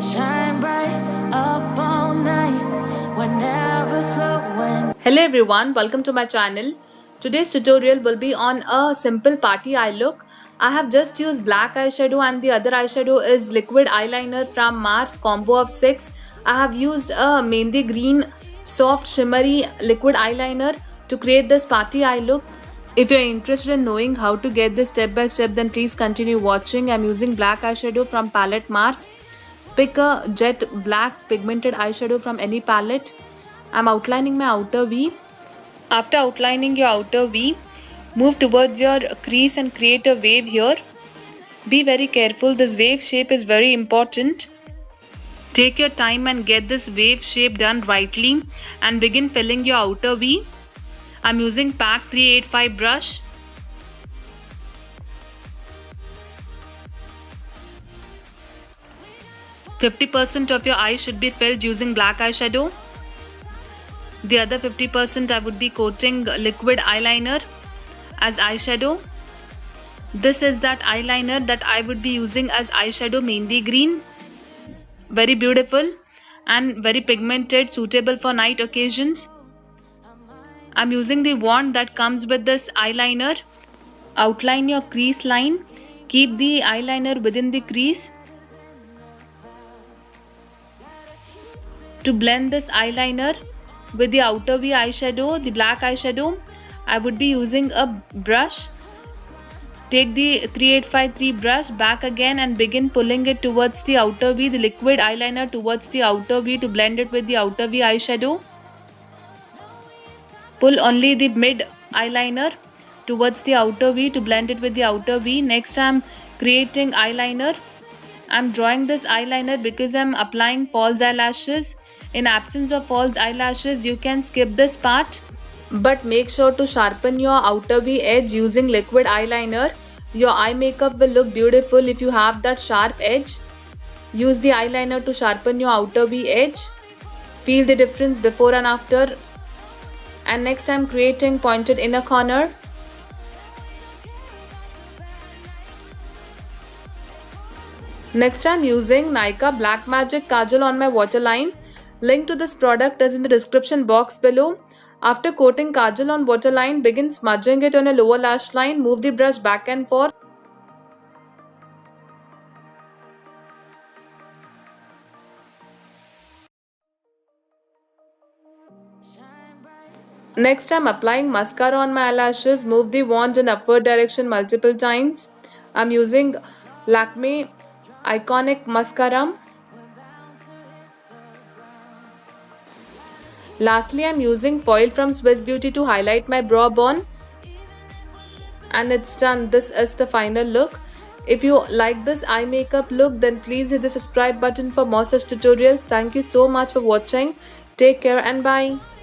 Shine bright up all night. We're never slowing. Hello everyone, welcome to my channel. Today's tutorial will be on a simple party eye look. I have just used black eyeshadow and the other eyeshadow is liquid eyeliner from Mars combo of 6. I have used a mehndi green soft shimmery liquid eyeliner to create this party eye look. If you're interested in knowing how to get this step by step, then please continue watching. I'm using black eyeshadow from palette Mars. Pick a jet black pigmented eyeshadow from any palette. I'm outlining my outer V. After outlining your outer V, move towards your crease and create a wave here. Be very careful, this wave shape is very important. Take your time and get this wave shape done rightly and begin filling your outer V. I'm using PAC 385 brush. %50 of your eye should be filled using black eyeshadow. The other 50% I would be coating liquid eyeliner as eyeshadow. This is that eyeliner that I would be using as eyeshadow mehndi green. Very beautiful and very pigmented, suitable for night occasions. I'm using the wand that comes with this eyeliner. Outline your crease line. Keep the eyeliner within the crease. To blend this eyeliner with the outer V eyeshadow, the black eyeshadow, I would be using a brush. Take the 3853 brush back again and begin pulling it towards the outer V, the liquid eyeliner towards the outer V to blend it with the outer V eyeshadow. Pull only the mid eyeliner towards the outer V to blend it with the outer V. Next I'm creating eyeliner. I'm drawing this eyeliner because I'm applying false eyelashes. In absence of false eyelashes, you can skip this part. But make sure to sharpen your outer V edge using liquid eyeliner. Your eye makeup will look beautiful if you have that sharp edge. Use the eyeliner to sharpen your outer V edge. Feel the difference before and after. And next I'm creating pointed inner corner. Next I'm using Nykaa Black Magic Kajal on my waterline. Link to this product is in the description box below. After coating kajal on waterline, begin smudging it on a lower lash line. Move the brush back and forth. Next, I'm applying mascara on my eyelashes. Move the wand in upward direction multiple times. I'm using Lakme Iconic Mascara. Lastly, I'm using foil from Swiss Beauty to highlight my brow bone. And it's done. This is the final look. If you like this eye makeup look, then please hit the subscribe button for more such tutorials. Thank you so much for watching. Take care and bye.